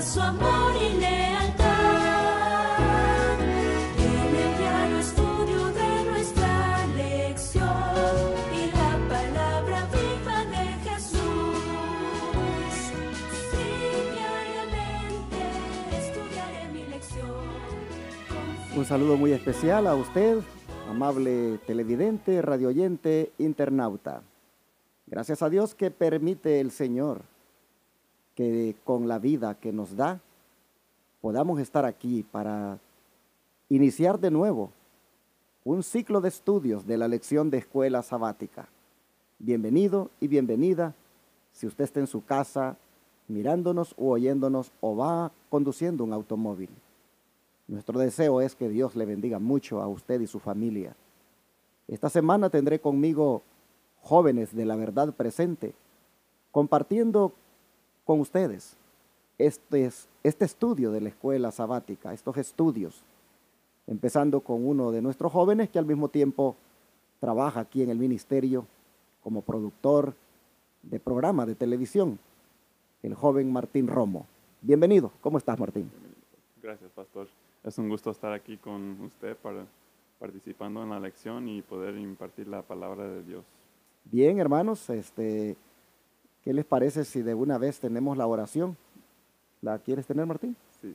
su amor y lealtad. En el diario estudio de nuestra lección y la palabra viva de Jesús. Sí, diariamente estudiaré mi lección. Un saludo muy especial a usted, amable televidente, radioyente, internauta. Gracias a Dios que permite el Señor que con la vida que nos da podamos estar aquí para iniciar de nuevo un ciclo de estudios de la lección de escuela sabática. Bienvenido y bienvenida si usted está en su casa mirándonos o oyéndonos o va conduciendo un automóvil. Nuestro deseo es que Dios le bendiga mucho a usted y su familia. Esta semana tendré conmigo jóvenes de la verdad presente, compartiendo con ustedes este estudio de la escuela sabática, estos estudios, empezando con uno de nuestros jóvenes que al mismo tiempo trabaja aquí en el ministerio como productor de programa de televisión, el joven Martín Romo. Bienvenido, ¿cómo estás, Martín? Gracias, pastor. Es un gusto estar aquí con usted participando en la lección y poder impartir la palabra de Dios. Bien, hermanos, ¿qué les parece si de una vez tenemos la oración? ¿La quieres tener, Martín? Sí.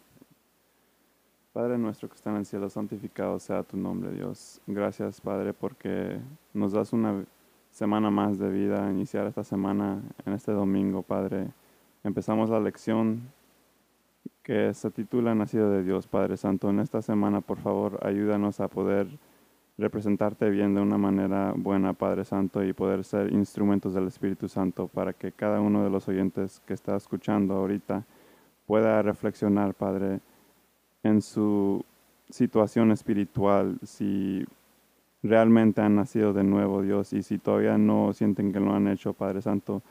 Padre nuestro que está en el cielo, santificado sea tu nombre, Dios. Gracias, Padre, porque nos das una semana más de vida, iniciar esta semana en este domingo, Padre. Empezamos la lección que se titula Nacido de Dios, Padre Santo. En esta semana, por favor, ayúdanos a poder representarte bien de una manera buena, Padre Santo, y poder ser instrumentos del Espíritu Santo para que cada uno de los oyentes que está escuchando ahorita pueda reflexionar, Padre, en su situación espiritual, si realmente han nacido de nuevo, Dios, y si todavía no sienten que lo han hecho, Padre Santo,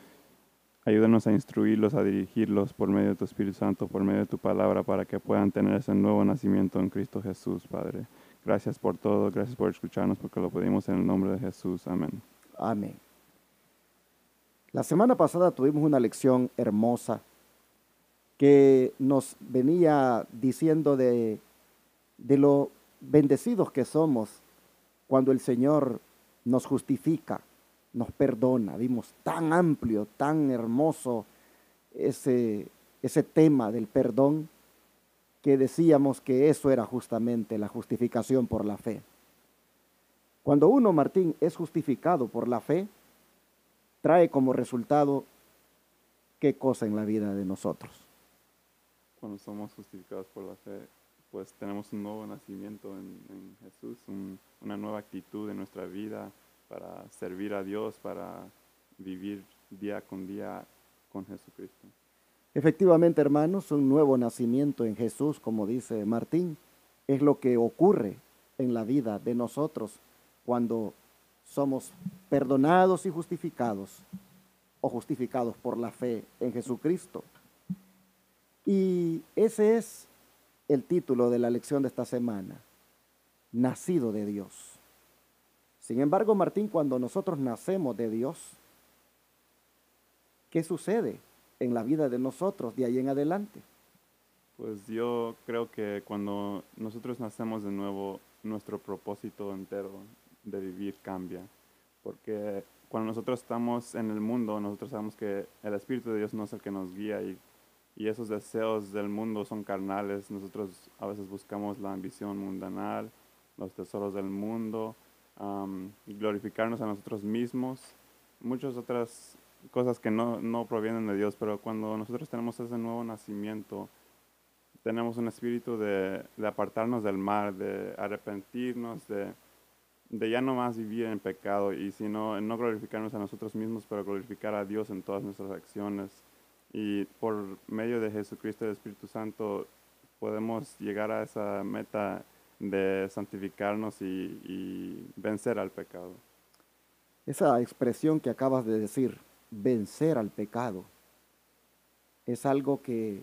ayúdanos a instruirlos, a dirigirlos por medio de tu Espíritu Santo, por medio de tu palabra, para que puedan tener ese nuevo nacimiento en Cristo Jesús, Padre. Gracias por todo, gracias por escucharnos, porque lo pedimos en el nombre de Jesús. Amén. Amén. La semana pasada tuvimos una lección hermosa que nos venía diciendo de lo bendecidos que somos cuando el Señor nos justifica, nos perdona. Vimos tan amplio, tan hermoso ese tema del perdón, que decíamos que eso era justamente la justificación por la fe. Cuando uno, Martín, es justificado por la fe, trae como resultado ¿qué cosa en la vida de nosotros? Cuando somos justificados por la fe, pues tenemos un nuevo nacimiento en Jesús, una nueva actitud en nuestra vida para servir a Dios, para vivir día con Jesucristo. Efectivamente, hermanos, un nuevo nacimiento en Jesús, como dice Martín, es lo que ocurre en la vida de nosotros cuando somos perdonados y justificados, o justificados por la fe en Jesucristo. Y ese es el título de la lección de esta semana, nacido de Dios. Sin embargo, Martín, cuando nosotros nacemos de Dios, ¿qué sucede en la vida de nosotros de ahí en adelante? Pues yo creo que cuando nosotros nacemos de nuevo, nuestro propósito entero de vivir cambia. Porque cuando nosotros estamos en el mundo, nosotros sabemos que el Espíritu de Dios no es el que nos guía y esos deseos del mundo son carnales. Nosotros a veces buscamos la ambición mundanal, los tesoros del mundo, glorificarnos a nosotros mismos, muchas otras cosas que no provienen de Dios. Pero cuando nosotros tenemos ese nuevo nacimiento, tenemos un espíritu de apartarnos del mal, de arrepentirnos, de ya no más vivir en pecado, y sino no glorificarnos a nosotros mismos, pero glorificar a Dios en todas nuestras acciones. Y por medio de Jesucristo y el Espíritu Santo podemos llegar a esa meta de santificarnos y vencer al pecado. Esa expresión que acabas de decir, vencer al pecado, es algo que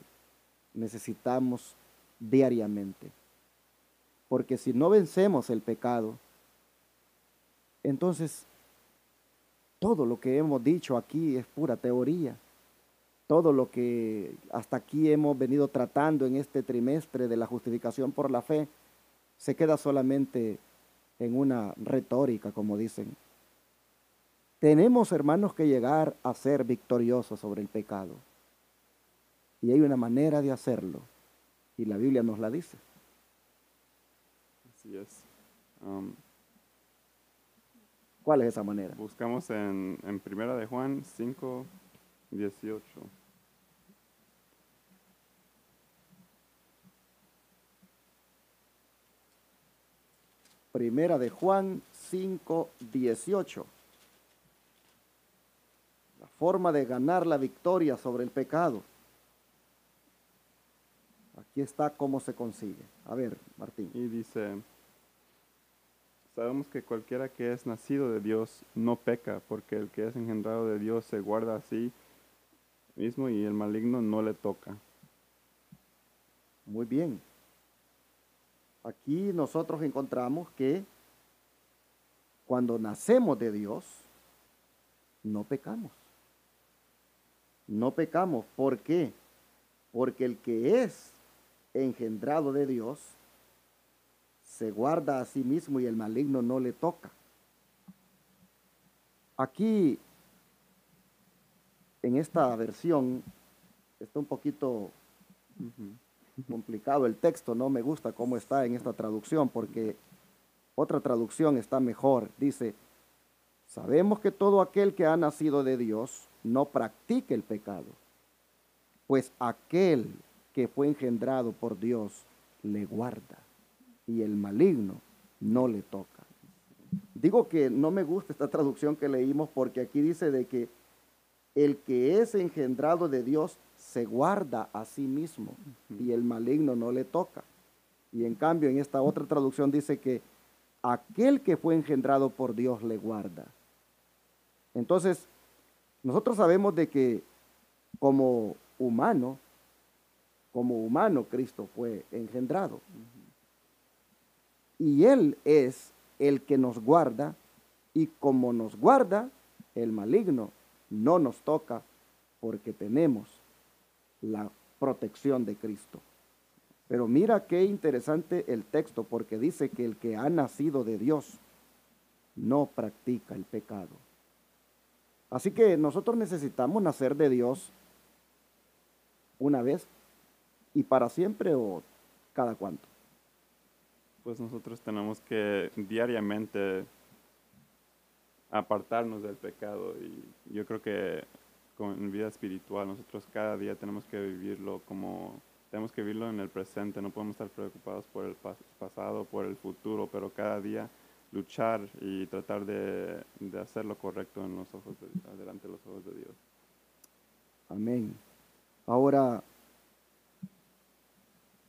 necesitamos diariamente. Porque si no vencemos el pecado, entonces todo lo que hemos dicho aquí es pura teoría. todo lo que hasta aquí hemos venido tratando en este trimestre de la justificación por la fe se queda solamente en una retórica, como dicen. Tenemos, hermanos, que llegar a ser victoriosos sobre el pecado. Y hay una manera de hacerlo. Y la Biblia nos la dice. Así es. ¿Cuál es esa manera? Buscamos en Primera de Juan 5:18. Primera de Juan 5:18. La forma de ganar la victoria sobre el pecado. Aquí está cómo se consigue. A ver, Martín. Y dice, sabemos que cualquiera que es nacido de Dios no peca, porque el que es engendrado de Dios se guarda a sí mismo y el maligno no le toca. Muy bien. Aquí nosotros encontramos que cuando nacemos de Dios, no pecamos. No pecamos. ¿Por qué? Porque el que es engendrado de Dios se guarda a sí mismo y el maligno no le toca. Aquí, en esta versión, está un poquito complicado el texto, no me gusta cómo está en esta traducción, porque otra traducción está mejor. Dice, sabemos que todo aquel que ha nacido de Dios no practica el pecado, pues aquel que fue engendrado por Dios le guarda y el maligno no le toca. Digo que no me gusta esta traducción que leímos porque aquí dice de que el que es engendrado de Dios se guarda a sí mismo y el maligno no le toca. Y en cambio en esta otra traducción dice que aquel que fue engendrado por Dios le guarda. Entonces, nosotros sabemos de que como humano Cristo fue engendrado. Y Él es el que nos guarda, y como nos guarda, el maligno no nos toca porque tenemos la protección de Cristo. Pero mira qué interesante el texto, porque dice que el que ha nacido de Dios no practica el pecado. Así que nosotros necesitamos nacer de Dios una vez y para siempre, o cada cuánto. Pues nosotros tenemos que diariamente apartarnos del pecado y yo creo que en vida espiritual nosotros cada día tenemos que vivirlo en el presente, no podemos estar preocupados por el pasado, por el futuro, pero cada día luchar y tratar de hacer lo correcto delante de los ojos de Dios. Amén. Ahora,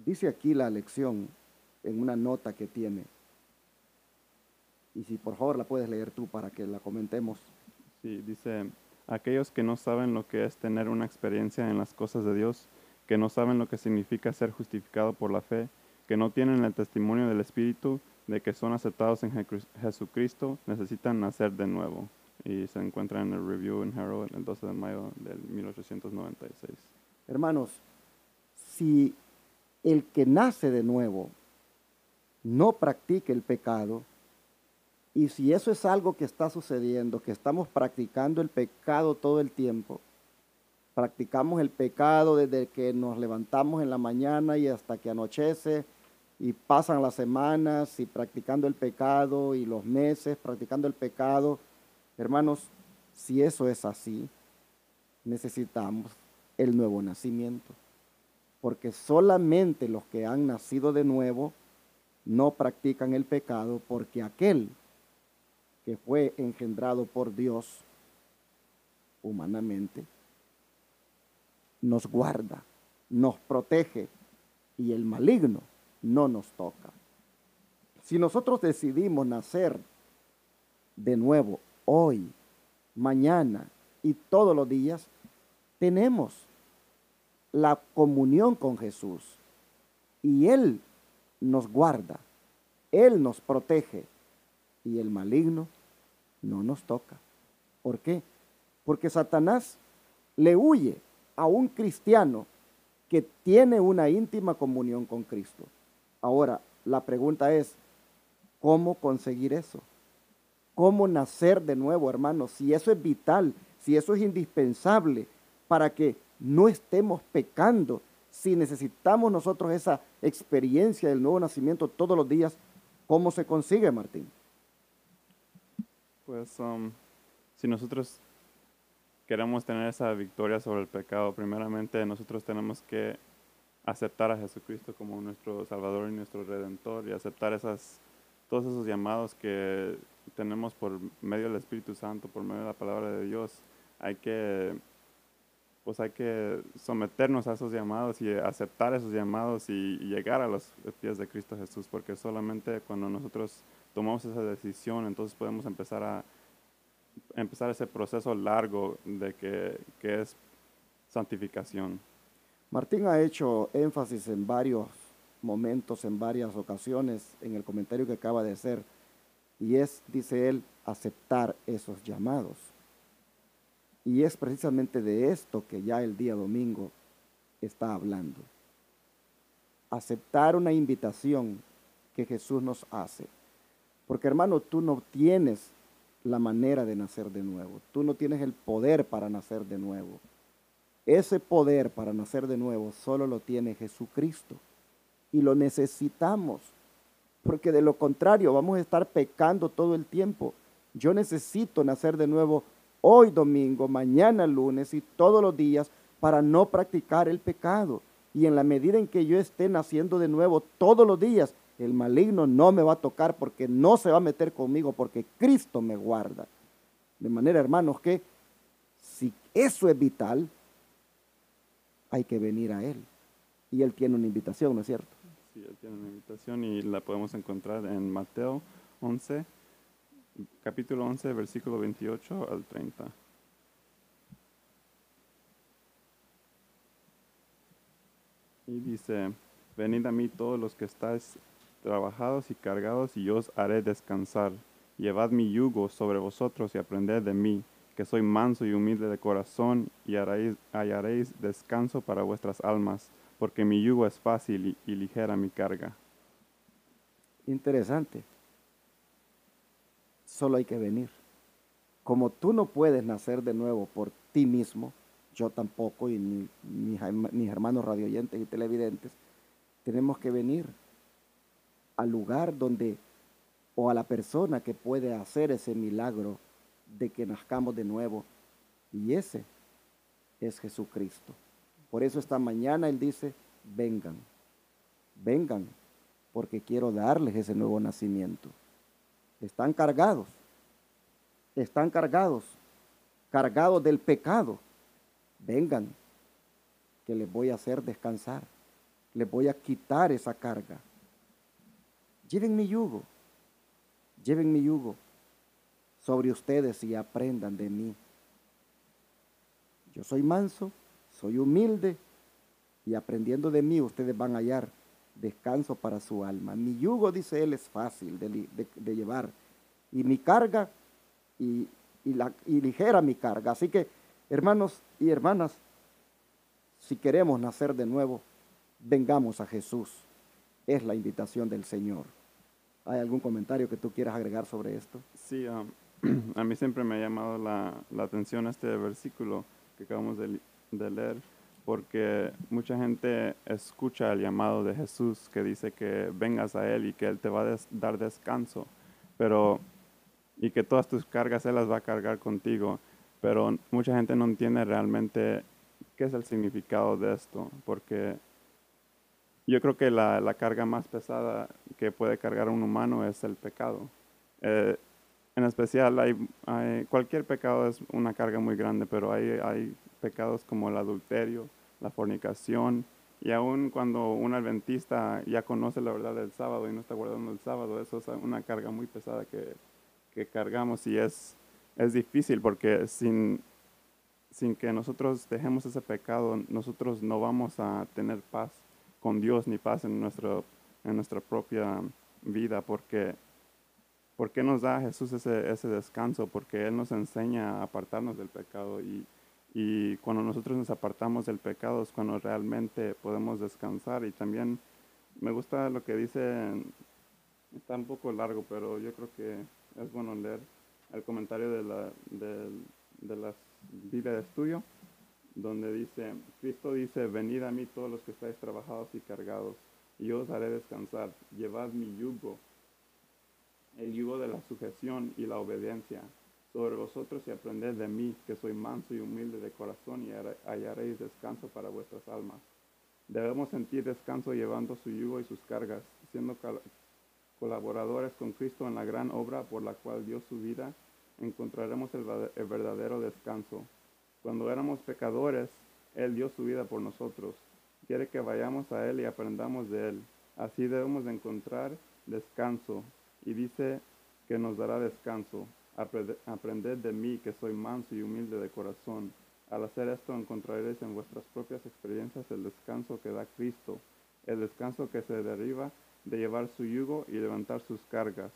dice aquí la lección en una nota que tiene. Y si por favor la puedes leer tú para que la comentemos. Sí, dice, aquellos que no saben lo que es tener una experiencia en las cosas de Dios, que no saben lo que significa ser justificado por la fe, que no tienen el testimonio del Espíritu de que son aceptados en Jesucristo, necesitan nacer de nuevo. Y se encuentra en el Review en Herald el 12 de mayo del 1896. Hermanos, si el que nace de nuevo no practica el pecado, y si eso es algo que está sucediendo, que estamos practicando el pecado todo el tiempo, practicamos el pecado desde que nos levantamos en la mañana y hasta que anochece, y pasan las semanas y practicando el pecado y los meses practicando el pecado. Hermanos, si eso es así, necesitamos el nuevo nacimiento, porque solamente los que han nacido de nuevo no practican el pecado, porque aquel que fue engendrado por Dios humanamente nos guarda, nos protege y el maligno no nos toca. Si nosotros decidimos nacer de nuevo hoy, mañana y todos los días, tenemos la comunión con Jesús y Él nos guarda, Él nos protege y el maligno no nos toca. ¿Por qué? Porque Satanás le huye a un cristiano que tiene una íntima comunión con Cristo. Ahora, la pregunta es, ¿cómo conseguir eso? ¿Cómo nacer de nuevo, hermanos? Si eso es vital, si eso es indispensable para que no estemos pecando, si necesitamos nosotros esa experiencia del nuevo nacimiento todos los días, ¿cómo se consigue, Martín? Pues si nosotros queremos tener esa victoria sobre el pecado, primeramente nosotros tenemos que aceptar a Jesucristo como nuestro Salvador y nuestro Redentor y aceptar todos esos llamados que tenemos por medio del Espíritu Santo, por medio de la palabra de Dios. Hay que someternos a esos llamados y aceptar esos llamados y llegar a los pies de Cristo Jesús, porque solamente cuando nosotros tomamos esa decisión, entonces podemos empezar ese proceso largo de que es santificación. Martín ha hecho énfasis en varios momentos, en varias ocasiones, en el comentario que acaba de hacer, y es, dice él, aceptar esos llamados. Y es precisamente de esto que ya el día domingo está hablando. Aceptar una invitación que Jesús nos hace. Porque, hermano, tú no tienes la manera de nacer de nuevo. Tú no tienes el poder para nacer de nuevo. Ese poder para nacer de nuevo solo lo tiene Jesucristo. Y lo necesitamos. Porque de lo contrario vamos a estar pecando todo el tiempo. Yo necesito nacer de nuevo hoy domingo, mañana lunes y todos los días para no practicar el pecado. Y en la medida en que yo esté naciendo de nuevo todos los días, el maligno no me va a tocar porque no se va a meter conmigo, porque Cristo me guarda. De manera, hermanos, que si eso es vital, hay que venir a Él. Y Él tiene una invitación, ¿no es cierto? Sí, Él tiene una invitación y la podemos encontrar en Mateo 11, capítulo 11, versículo 28 al 30. Y dice, venid a mí todos los que estáis trabajados y cargados, y yo os haré descansar. Llevad mi yugo sobre vosotros y aprended de mí, que soy manso y humilde de corazón, y hallaréis descanso para vuestras almas, porque mi yugo es fácil y ligera mi carga. Interesante. Solo hay que venir. Como tú no puedes nacer de nuevo por ti mismo, yo tampoco, y mis hermanos radioyentes y televidentes, tenemos que venir al lugar donde, o a la persona que puede hacer ese milagro de que nazcamos de nuevo, y ese es Jesucristo. Por eso esta mañana Él dice, vengan, vengan, porque quiero darles ese nuevo nacimiento. Están cargados, cargados del pecado. Vengan, que les voy a hacer descansar, les voy a quitar esa carga. Lleven mi yugo sobre ustedes y aprendan de mí. Yo soy manso, soy humilde, y aprendiendo de mí ustedes van a hallar descanso para su alma. Mi yugo, dice Él, es fácil de llevar, y mi carga, y ligera mi carga. Así que, hermanos y hermanas, si queremos nacer de nuevo, vengamos a Jesús. Es la invitación del Señor. ¿Hay algún comentario que tú quieras agregar sobre esto? Sí, a mí siempre me ha llamado la atención este versículo que acabamos de leer, porque mucha gente escucha el llamado de Jesús que dice que vengas a Él y que Él te va a dar descanso, y que todas tus cargas Él las va a cargar contigo, pero mucha gente no entiende realmente qué es el significado de esto, porque yo creo que la carga más pesada que puede cargar un humano es el pecado. En especial, cualquier pecado es una carga muy grande, pero hay pecados como el adulterio, la fornicación, y aun cuando un adventista ya conoce la verdad del sábado y no está guardando el sábado, eso es una carga muy pesada que cargamos, y es difícil porque sin que nosotros dejemos ese pecado, nosotros no vamos a tener paz con Dios ni paz en nuestra propia vida. ¿Por qué nos da Jesús ese descanso? Porque Él nos enseña a apartarnos del pecado y Y cuando nosotros nos apartamos del pecado es cuando realmente podemos descansar. Y también me gusta lo que dice, está un poco largo, pero yo creo que es bueno leer el comentario de la Biblia de estudio, donde dice, Cristo dice, venid a mí todos los que estáis trabajados y cargados, y yo os haré descansar. Llevad mi yugo, el yugo de la sujeción y la obediencia sobre vosotros, y aprended de mí, que soy manso y humilde de corazón, y hallaréis descanso para vuestras almas. Debemos sentir descanso llevando su yugo y sus cargas, siendo colaboradores con Cristo en la gran obra por la cual dio su vida. Encontraremos el verdadero descanso. Cuando éramos pecadores, Él dio su vida por nosotros. Quiere que vayamos a Él y aprendamos de Él. Así debemos de encontrar descanso. Y dice que nos dará descanso. Aprended de mí, que soy manso y humilde de corazón. Al hacer esto encontraréis en vuestras propias experiencias el descanso que da Cristo, el descanso que se deriva de llevar su yugo y levantar sus cargas.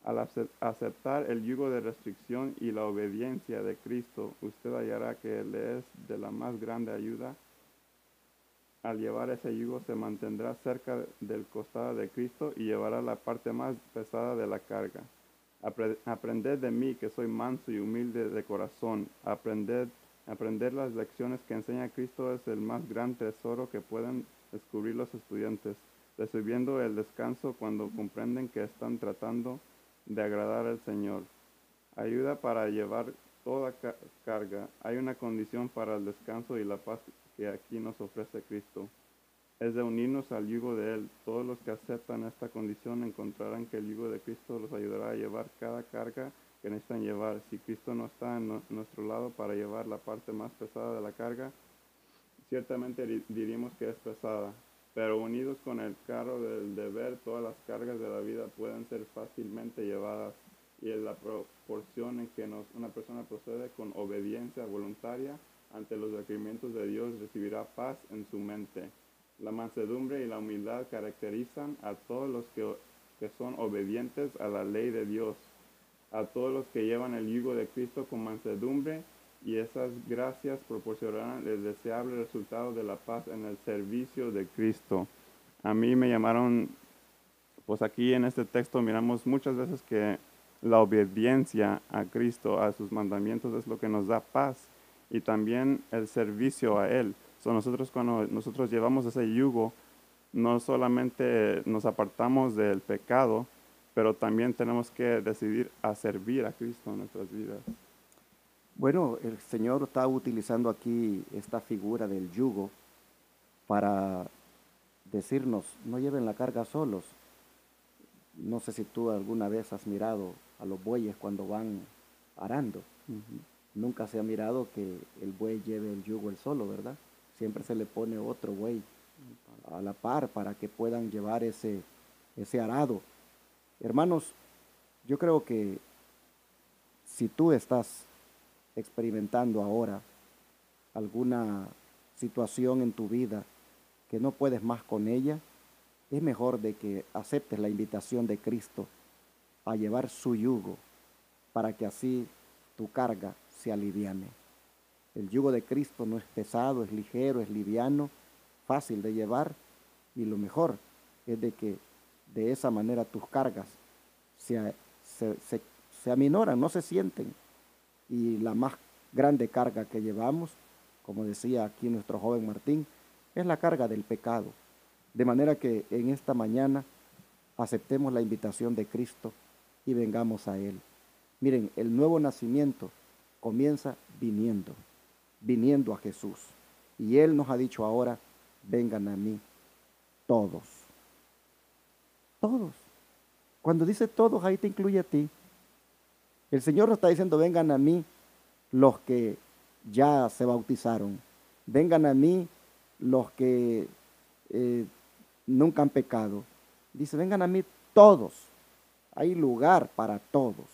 Al aceptar el yugo de restricción y la obediencia de Cristo, usted hallará que le es de la más grande ayuda. Al llevar ese yugo se mantendrá cerca del costado de Cristo y llevará la parte más pesada de la carga. Aprended de mí, que soy manso y humilde de corazón. Aprender las lecciones que enseña Cristo es el más gran tesoro que pueden descubrir los estudiantes, recibiendo el descanso cuando comprenden que están tratando de agradar al Señor. Ayuda para llevar toda carga. Hay una condición para el descanso y la paz que aquí nos ofrece Cristo. Es de unirnos al yugo de Él. Todos los que aceptan esta condición encontrarán que el yugo de Cristo los ayudará a llevar cada carga que necesitan llevar. Si Cristo no está en nuestro lado para llevar la parte más pesada de la carga, ciertamente diríamos que es pesada. Pero unidos con el carro del deber, todas las cargas de la vida pueden ser fácilmente llevadas, y en la proporción en que una persona procede con obediencia voluntaria ante los requerimientos de Dios, recibirá paz en su mente. La mansedumbre y la humildad caracterizan a todos los que son obedientes a la ley de Dios, a todos los que llevan el yugo de Cristo con mansedumbre, y esas gracias proporcionarán el deseable resultado de la paz en el servicio de Cristo. A mí me llamaron, pues aquí en este texto miramos muchas veces que la obediencia a Cristo, a sus mandamientos, es lo que nos da paz, y también el servicio a Él. Nosotros, cuando nosotros llevamos ese yugo, no solamente nos apartamos del pecado, pero también tenemos que decidir a servir a Cristo en nuestras vidas. Bueno, el Señor está utilizando aquí esta figura del yugo para decirnos, no lleven la carga solos. No sé si tú alguna vez has mirado a los bueyes cuando van arando. Nunca se ha mirado que el buey lleve el yugo él solo, ¿verdad? Siempre se le pone otro buey a la par para que puedan llevar ese arado. Hermanos, yo creo que si tú estás experimentando ahora alguna situación en tu vida que no puedes más con ella, es mejor de que aceptes la invitación de Cristo a llevar su yugo para que así tu carga se aliviane. El yugo de Cristo no es pesado, es ligero, es liviano, fácil de llevar, y lo mejor es de que de esa manera tus cargas se aminoran, no se sienten. Y la más grande carga que llevamos, como decía aquí nuestro joven Martín, es la carga del pecado. De manera que en esta mañana aceptemos la invitación de Cristo y vengamos a Él. Miren, el nuevo nacimiento comienza viniendo a Jesús. Y Él nos ha dicho ahora, vengan a mí todos. Todos. Cuando dice todos, ahí te incluye a ti. El Señor nos está diciendo, vengan a mí los que ya se bautizaron. Vengan a mí los que nunca han pecado. Dice, vengan a mí todos. Hay lugar para todos.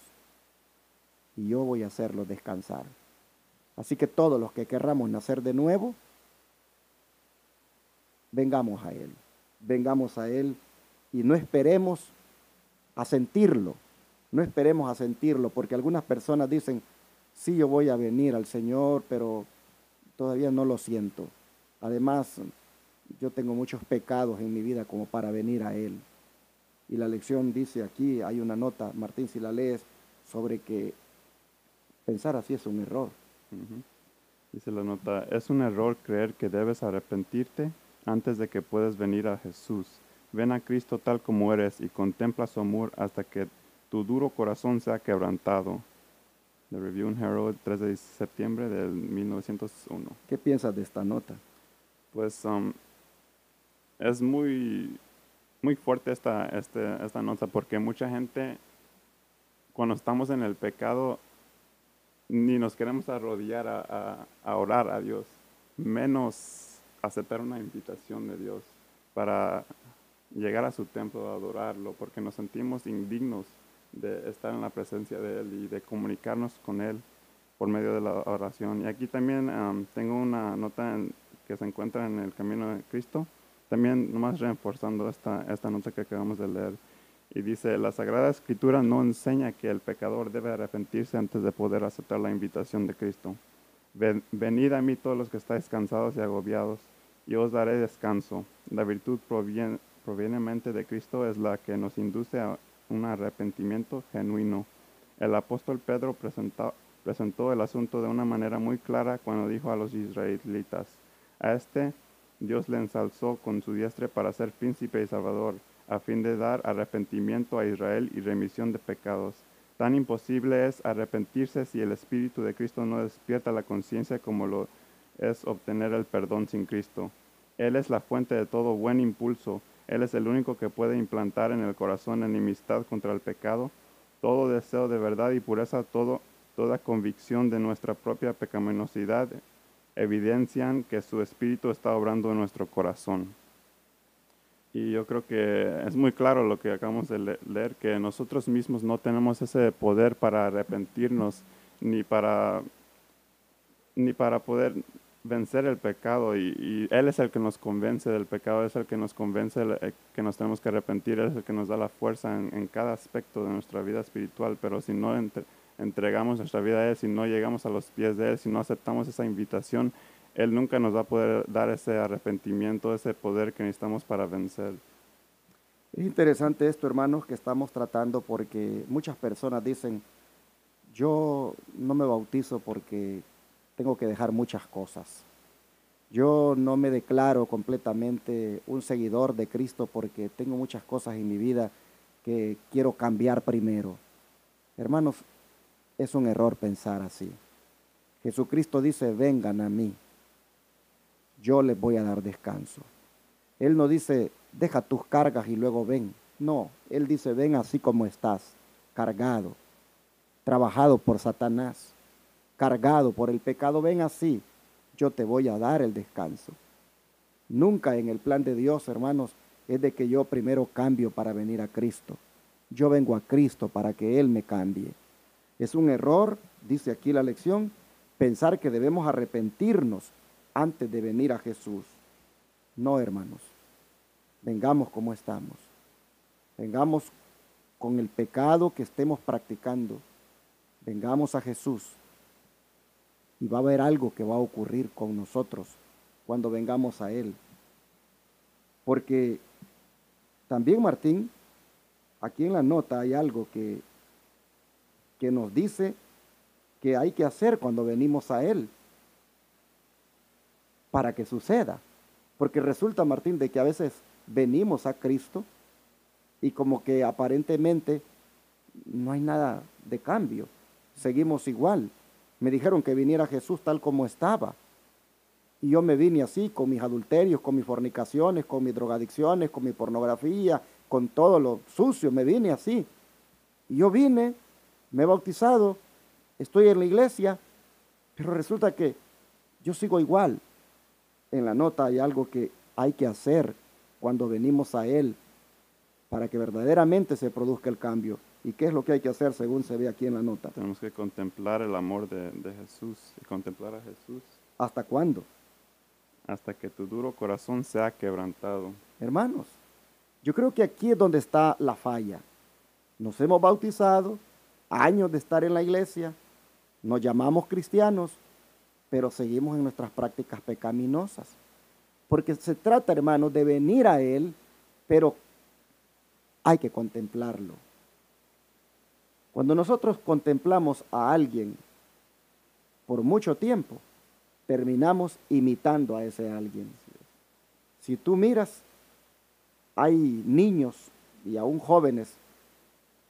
Y yo voy a hacerlos descansar. Así que todos los que querramos nacer de nuevo, vengamos a Él. Vengamos a Él y no esperemos a sentirlo. No esperemos a sentirlo, porque algunas personas dicen, sí, yo voy a venir al Señor, pero todavía no lo siento. Además, yo tengo muchos pecados en mi vida como para venir a Él. Y la lección dice aquí, hay una nota, Martín, si la lees, sobre que pensar así es un error. Ujú. Dice la nota, es un error creer que debes arrepentirte antes de que puedas venir a Jesús. Ven a Cristo tal como eres y contempla su amor hasta que tu duro corazón sea quebrantado. The Review and Herald, 3 de septiembre del 1901. ¿Qué piensas de esta nota? Pues es muy fuerte esta nota porque mucha gente, cuando estamos en el pecado, ni nos queremos arrodillar a orar a Dios, menos aceptar una invitación de Dios para llegar a su templo a adorarlo, porque nos sentimos indignos de estar en la presencia de Él y de comunicarnos con Él por medio de la oración. Y aquí también tengo una nota que se encuentra en el Camino de Cristo, también nomás reforzando esta nota que acabamos de leer. Y dice, la Sagrada Escritura no enseña que el pecador debe arrepentirse antes de poder aceptar la invitación de Cristo. Venid a mí todos los que estáis cansados y agobiados, y os daré descanso. La virtud proveniente de Cristo es la que nos induce a un arrepentimiento genuino. El apóstol Pedro presentó el asunto de una manera muy clara cuando dijo a los israelitas, a este Dios le ensalzó con su diestra para ser príncipe y salvador, a fin de dar arrepentimiento a Israel y remisión de pecados. Tan imposible es arrepentirse si el Espíritu de Cristo no despierta la conciencia como lo es obtener el perdón sin Cristo. Él es la fuente de todo buen impulso. Él es el único que puede implantar en el corazón enemistad contra el pecado, todo deseo de verdad y pureza, toda convicción de nuestra propia pecaminosidad, evidencian que su Espíritu está obrando en nuestro corazón. Y yo creo que es muy claro lo que acabamos de leer, que nosotros mismos no tenemos ese poder para arrepentirnos, ni para poder vencer el pecado. Y Él es el que nos convence del pecado, es el que nos convence que nos tenemos que arrepentir, Él es el que nos da la fuerza en cada aspecto de nuestra vida espiritual. Pero si no entregamos nuestra vida a Él, si no llegamos a los pies de Él, si no aceptamos esa invitación, Él nunca nos va a poder dar ese arrepentimiento, ese poder que necesitamos para vencer. Es interesante esto, hermanos, que estamos tratando porque muchas personas dicen, yo no me bautizo porque tengo que dejar muchas cosas. Yo no me declaro completamente un seguidor de Cristo porque tengo muchas cosas en mi vida que quiero cambiar primero. Hermanos, es un error pensar así. Jesucristo dice, vengan a mí, yo les voy a dar descanso. Él no dice, deja tus cargas y luego ven. No, Él dice, ven así como estás, cargado, trabajado por Satanás, cargado por el pecado, ven así, yo te voy a dar el descanso. Nunca en el plan de Dios, hermanos, es de que yo primero cambio para venir a Cristo. Yo vengo a Cristo para que Él me cambie. Es un error, dice aquí la lección, pensar que debemos arrepentirnos antes de venir a Jesús. No, hermanos, vengamos como estamos. Vengamos con el pecado que estemos practicando. Vengamos a Jesús. Y va a haber algo que va a ocurrir con nosotros cuando vengamos a Él. Porque también, Martín, aquí en la nota hay algo que nos dice que hay que hacer cuando venimos a Él para que suceda. Porque resulta, Martín, de que a veces venimos a Cristo y como que aparentemente no hay nada de cambio. Seguimos igual. Me dijeron que viniera Jesús tal como estaba. Y yo me vine así, con mis adulterios, con mis fornicaciones, con mis drogadicciones, con mi pornografía, con todo lo sucio. Me vine así. Y yo vine, me he bautizado, estoy en la iglesia, pero resulta que yo sigo igual. En la nota hay algo que hay que hacer cuando venimos a Él para que verdaderamente se produzca el cambio. ¿Y qué es lo que hay que hacer según se ve aquí en la nota? Tenemos que contemplar el amor de Jesús y contemplar a Jesús. ¿Hasta cuándo? Hasta que tu duro corazón sea quebrantado. Hermanos, yo creo que aquí es donde está la falla. Nos hemos bautizado, años de estar en la iglesia, nos llamamos cristianos, pero seguimos en nuestras prácticas pecaminosas. Porque se trata, hermanos, de venir a Él, pero hay que contemplarlo. Cuando nosotros contemplamos a alguien por mucho tiempo, terminamos imitando a ese alguien. Si tú miras, hay niños y aún jóvenes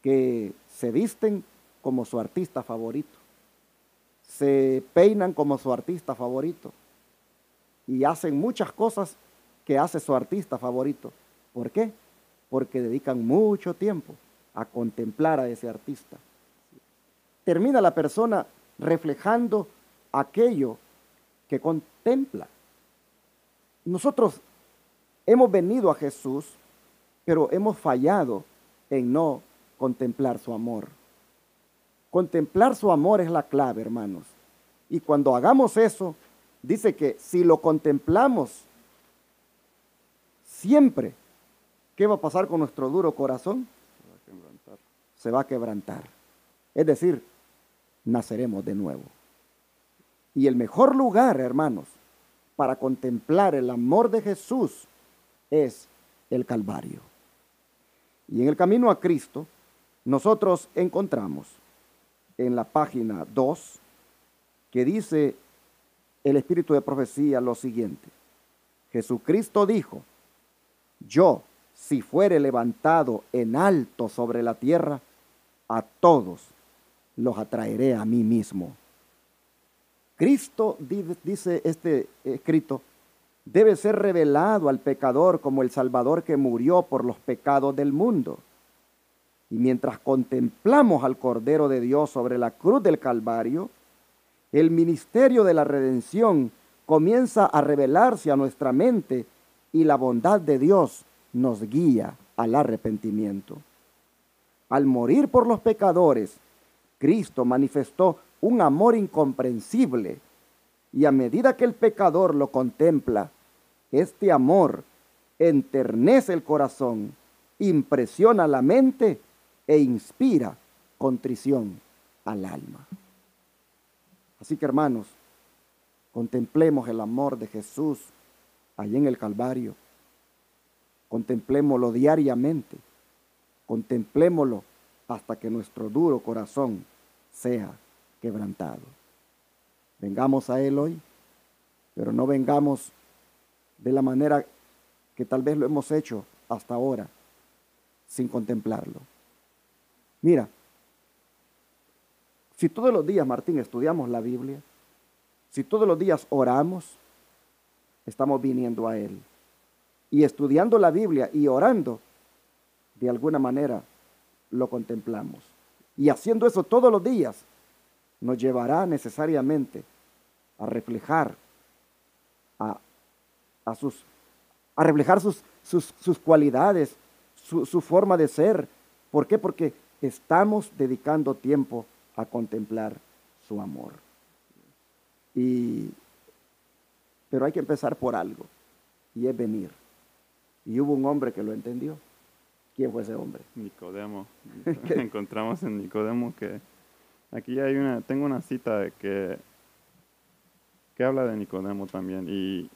que se visten como su artista favorito, se peinan como su artista favorito y hacen muchas cosas que hace su artista favorito. ¿Por qué? Porque dedican mucho tiempo a contemplar a ese artista. Termina la persona reflejando aquello que contempla. Nosotros hemos venido a Jesús, pero hemos fallado en no contemplar su amor. Contemplar su amor es la clave, hermanos. Y cuando hagamos eso, dice que si lo contemplamos siempre, ¿qué va a pasar con nuestro duro corazón? Se va a quebrantar. Es decir, naceremos de nuevo. Y el mejor lugar, hermanos, para contemplar el amor de Jesús es el Calvario. Y en el camino a Cristo, nosotros encontramos en la página 2 que dice el Espíritu de Profecía lo siguiente: Jesucristo dijo: yo, si fuere levantado en alto sobre la tierra, a todos los atraeré a mí mismo. Cristo, dice este escrito, debe ser revelado al pecador como el Salvador que murió por los pecados del mundo. Y mientras contemplamos al Cordero de Dios sobre la cruz del Calvario, el ministerio de la redención comienza a revelarse a nuestra mente y la bondad de Dios nos guía al arrepentimiento. Al morir por los pecadores, Cristo manifestó un amor incomprensible, y a medida que el pecador lo contempla, este amor enternece el corazón, impresiona la mente e inspira contrición al alma. Así que, hermanos, contemplemos el amor de Jesús allí en el Calvario. Contemplémoslo diariamente. Contemplémoslo hasta que nuestro duro corazón sea quebrantado. Vengamos a Él hoy, pero no vengamos de la manera que tal vez lo hemos hecho hasta ahora, sin contemplarlo. Mira, si todos los días, Martín, estudiamos la Biblia, si todos los días oramos, estamos viniendo a Él. Y estudiando la Biblia y orando, de alguna manera lo contemplamos. Y haciendo eso todos los días, nos llevará necesariamente a reflejar a reflejar sus cualidades, su forma de ser. ¿Por qué? Porque estamos dedicando tiempo a contemplar su amor. Pero hay que empezar por algo, y es venir. Y hubo un hombre que lo entendió. ¿Quién fue ese hombre? Nicodemo. Encontramos en Nicodemo que aquí tengo una cita que habla de Nicodemo también, y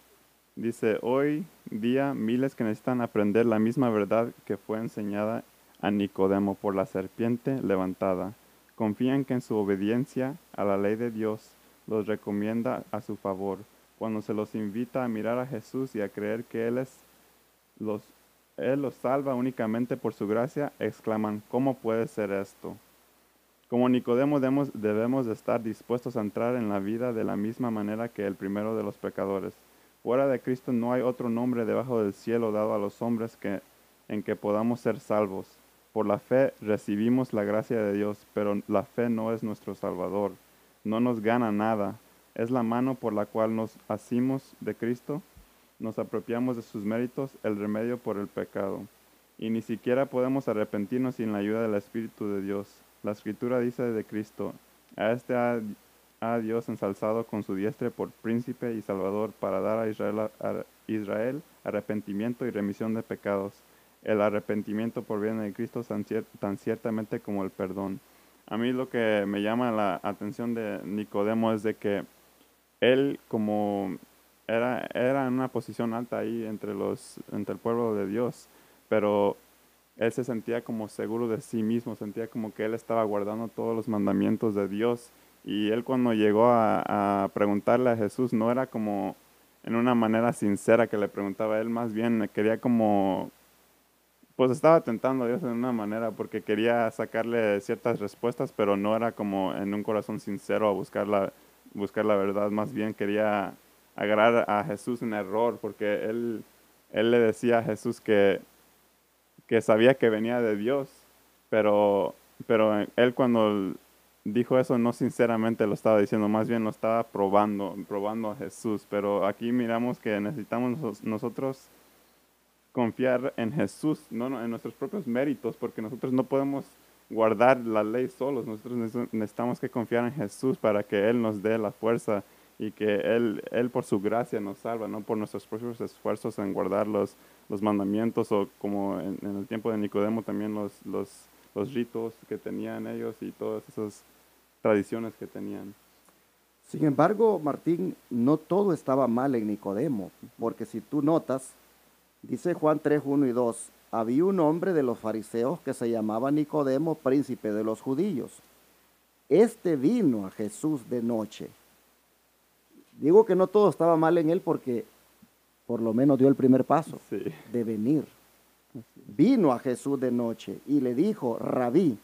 dice: hoy día miles que necesitan aprender la misma verdad que fue enseñada a Nicodemo por la serpiente levantada. Confían que en su obediencia a la ley de Dios los recomienda a su favor. Cuando se los invita a mirar a Jesús y a creer que Él los salva únicamente por su gracia, exclaman: ¿cómo puede ser esto? Como Nicodemo debemos de estar dispuestos a entrar en la vida de la misma manera que el primero de los pecadores. Fuera de Cristo no hay otro nombre debajo del cielo dado a los hombres en que podamos ser salvos. Por la fe recibimos la gracia de Dios, pero la fe no es nuestro Salvador. No nos gana nada. Es la mano por la cual nos asimos de Cristo, nos apropiamos de sus méritos, el remedio por el pecado. Y ni siquiera podemos arrepentirnos sin la ayuda del Espíritu de Dios. La Escritura dice de Cristo: a este ha Dios ensalzado con su diestra por príncipe y salvador, para dar a Israel arrepentimiento y remisión de pecados. El arrepentimiento por viene de Cristo tan ciertamente como el perdón. A mí lo que me llama la atención de Nicodemo es de que él como era en una posición alta ahí entre el pueblo de Dios, pero él se sentía como seguro de sí mismo, sentía como que él estaba guardando todos los mandamientos de Dios. Y él cuando llegó a preguntarle a Jesús, no era como en una manera sincera que le preguntaba, él más bien quería como, pues estaba tentando a Dios en una manera porque quería sacarle ciertas respuestas, pero no era como en un corazón sincero a buscar la verdad, más bien quería agarrar a Jesús en error porque él le decía a Jesús que sabía que venía de Dios, pero, pero él cuando dijo eso no sinceramente lo estaba diciendo, más bien lo estaba probando a Jesús. Pero aquí miramos que necesitamos nosotros confiar en Jesús, no en nuestros propios méritos, porque nosotros no podemos guardar la ley solos. Nosotros necesitamos que confiar en Jesús para que Él nos dé la fuerza y que Él por su gracia nos salva, no por nuestros propios esfuerzos en guardar los mandamientos o como en el tiempo de Nicodemo también los ritos que tenían ellos y todas esas tradiciones que tenían. Sin embargo, Martín, no todo estaba mal en Nicodemo, porque si tú notas, dice Juan 3, 1 y 2, había un hombre de los fariseos que se llamaba Nicodemo, príncipe de los judíos. Este vino a Jesús de noche. Digo que no todo estaba mal en él porque por lo menos dio el primer paso Sí. de venir. Vino a Jesús de noche y le dijo, Rabí,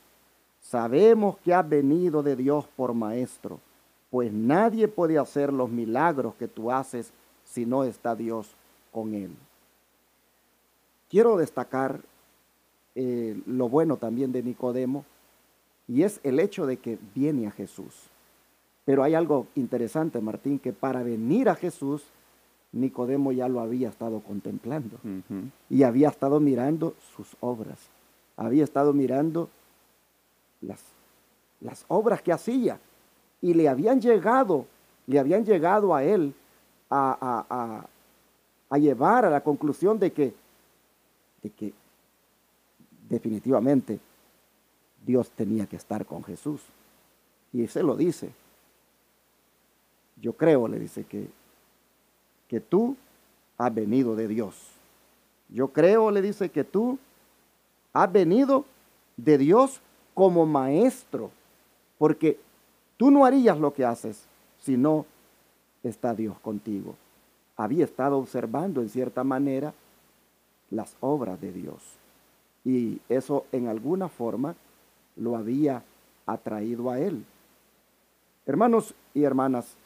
sabemos que has venido de Dios por maestro, pues nadie puede hacer los milagros que tú haces si no está Dios con él. Quiero destacar lo bueno también de Nicodemo, y es el hecho de que viene a Jesús. Pero hay algo interesante, Martín, que para venir a Jesús, Nicodemo ya lo había estado contemplando. Ujú. Y había estado mirando sus obras. Había estado mirando las obras que hacía. Y le habían llegado a él a llevar a la conclusión de que definitivamente Dios tenía que estar con Jesús. Y se lo dice. Yo creo, le dice, que tú has venido de Dios. Yo creo, le dice, que tú has venido de Dios como maestro, porque tú no harías lo que haces si no está Dios contigo. Había estado observando en cierta manera las obras de Dios, y eso en alguna forma lo había atraído a él. Hermanos y hermanas,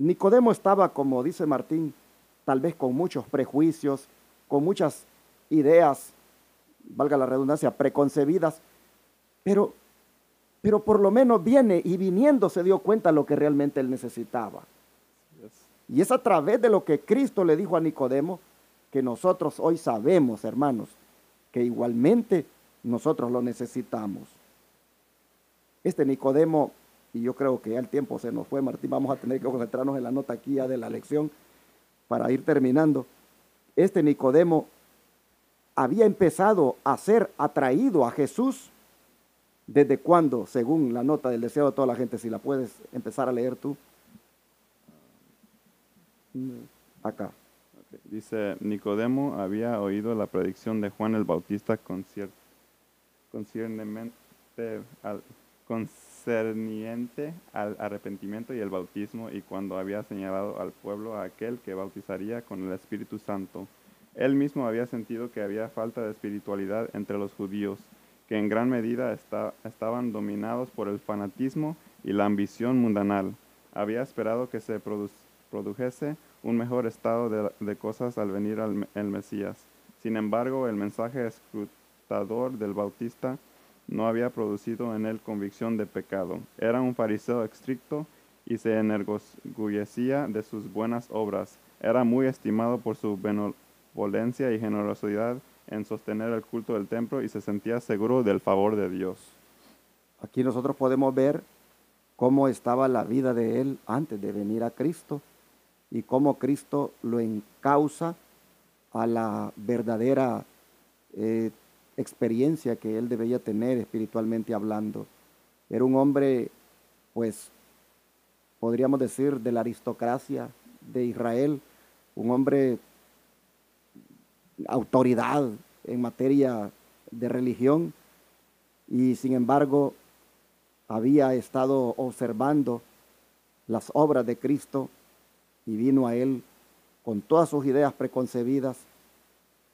Nicodemo estaba, como dice Martín, tal vez con muchos prejuicios, con muchas ideas, valga la redundancia, preconcebidas, pero por lo menos viene y viniendo se dio cuenta de lo que realmente él necesitaba. Yes. Y es a través de lo que Cristo le dijo a Nicodemo que nosotros hoy sabemos, hermanos, que igualmente nosotros lo necesitamos. Este Nicodemo, y yo creo que ya el tiempo se nos fue, Martín, vamos a tener que concentrarnos en la nota aquí ya de la lección para ir terminando. Este Nicodemo había empezado a ser atraído a Jesús desde cuando, según la nota del deseo de toda la gente, si la puedes empezar a leer tú. Acá. Okay. Dice, Nicodemo había oído la predicción de Juan el Bautista concerniente al arrepentimiento y el bautismo, y cuando había señalado al pueblo a aquel que bautizaría con el Espíritu Santo. Él mismo había sentido que había falta de espiritualidad entre los judíos, que en gran medida estaban dominados por el fanatismo y la ambición mundanal. Había esperado que se produjese un mejor estado de cosas al venir el Mesías. Sin embargo, el mensaje escrutador del Bautista no había producido en él convicción de pecado. Era un fariseo estricto y se enorgullecía de sus buenas obras. Era muy estimado por su benevolencia y generosidad en sostener el culto del templo y se sentía seguro del favor de Dios. Aquí nosotros podemos ver cómo estaba la vida de él antes de venir a Cristo y cómo Cristo lo encausa a la verdadera experiencia que él debía tener espiritualmente hablando. Era un hombre, pues, podríamos decir, de la aristocracia de Israel, un hombre autoridad en materia de religión, y sin embargo había estado observando las obras de Cristo y vino a él con todas sus ideas preconcebidas.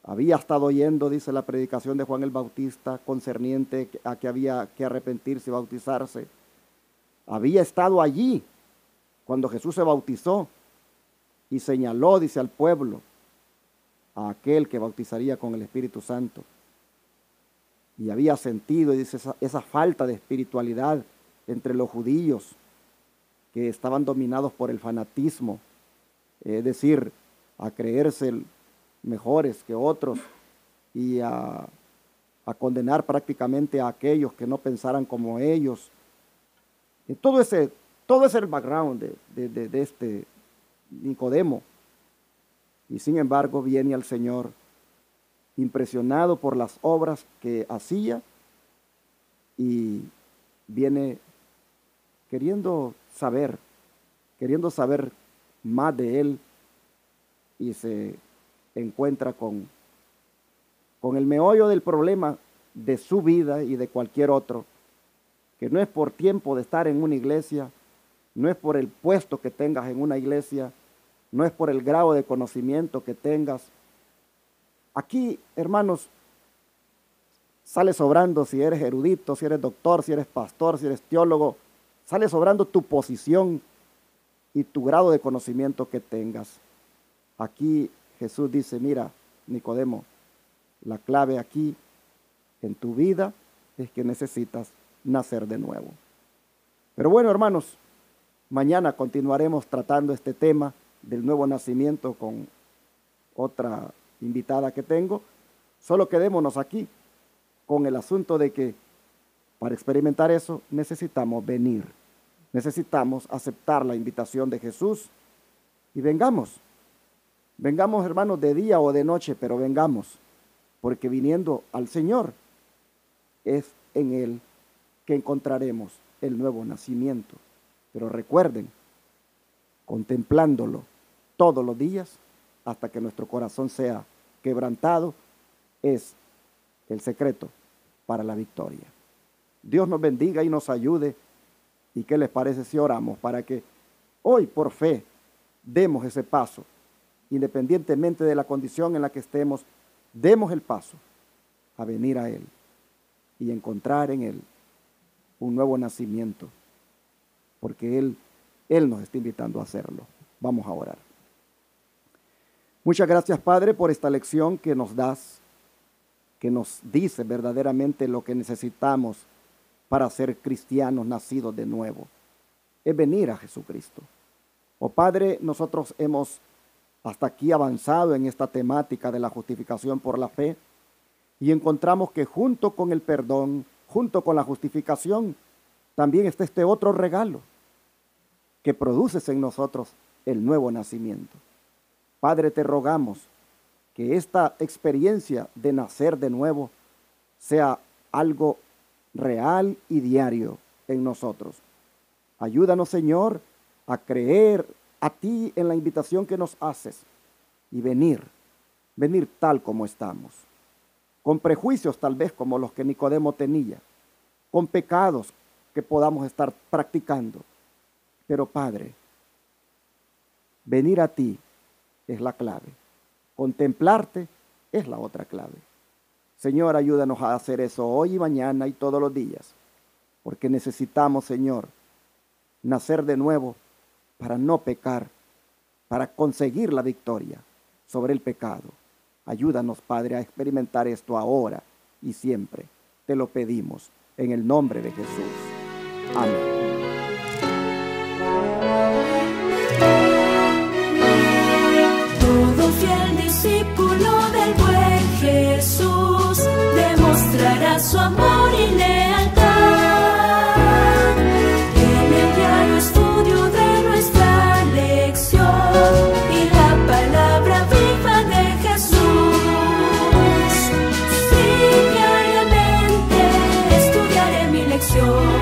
Había estado oyendo, dice la predicación de Juan el Bautista, concerniente a que había que arrepentirse y bautizarse. Había estado allí cuando Jesús se bautizó y señaló, dice, al pueblo a aquel que bautizaría con el Espíritu Santo. Y había sentido, dice, esa falta de espiritualidad entre los judíos que estaban dominados por el fanatismo, es decir, a creerse mejores que otros y a condenar prácticamente a aquellos que no pensaran como ellos. Y todo ese es el background de este Nicodemo. Y sin embargo viene al Señor impresionado por las obras que hacía y viene queriendo saber más de él, y se encuentra con el meollo del problema de su vida y de cualquier otro, que no es por tiempo de estar en una iglesia, no es por el puesto que tengas en una iglesia, no es por el grado de conocimiento que tengas. Aquí, hermanos, sale sobrando si eres erudito, si eres doctor, si eres pastor, si eres teólogo, sale sobrando tu posición y tu grado de conocimiento que tengas. Aquí Jesús dice, mira, Nicodemo, la clave aquí en tu vida es que necesitas nacer de nuevo. Pero bueno, hermanos, mañana continuaremos tratando este tema del nuevo nacimiento con otra invitada que tengo. Solo quedémonos aquí con el asunto de que para experimentar eso necesitamos venir. Necesitamos aceptar la invitación de Jesús y vengamos. Vengamos, hermanos, de día o de noche, pero vengamos, porque viniendo al Señor es en Él que encontraremos el nuevo nacimiento. Pero recuerden, contemplándolo todos los días hasta que nuestro corazón sea quebrantado, es el secreto para la victoria. Dios nos bendiga y nos ayude. ¿Y qué les parece si oramos para que hoy por fe demos ese paso? Independientemente de la condición en la que estemos, demos el paso a venir a Él y encontrar en Él un nuevo nacimiento, porque Él nos está invitando a hacerlo. Vamos a orar. Muchas gracias, Padre, por esta lección que nos das, que nos dice verdaderamente lo que necesitamos para ser cristianos nacidos de nuevo. Es venir a Jesucristo. Oh Padre, nosotros hemos hasta aquí avanzado en esta temática de la justificación por la fe y encontramos que junto con el perdón, junto con la justificación, también está este otro regalo que produces en nosotros el nuevo nacimiento. Padre, te rogamos que esta experiencia de nacer de nuevo sea algo real y diario en nosotros. Ayúdanos, Señor, a creer a ti en la invitación que nos haces y venir tal como estamos, con prejuicios tal vez como los que Nicodemo tenía, con pecados que podamos estar practicando. Pero Padre, venir a ti es la clave. Contemplarte es la otra clave. Señor, ayúdanos a hacer eso hoy y mañana y todos los días, porque necesitamos, Señor, nacer de nuevo para no pecar, para conseguir la victoria sobre el pecado. Ayúdanos, Padre, a experimentar esto ahora y siempre. Te lo pedimos en el nombre de Jesús. Amén. Todo fiel discípulo del buen Jesús demostrará su amor y lealtad en el diario estudio de nuestra lección y la palabra viva de Jesús. Sí, diariamente estudiaré mi lección.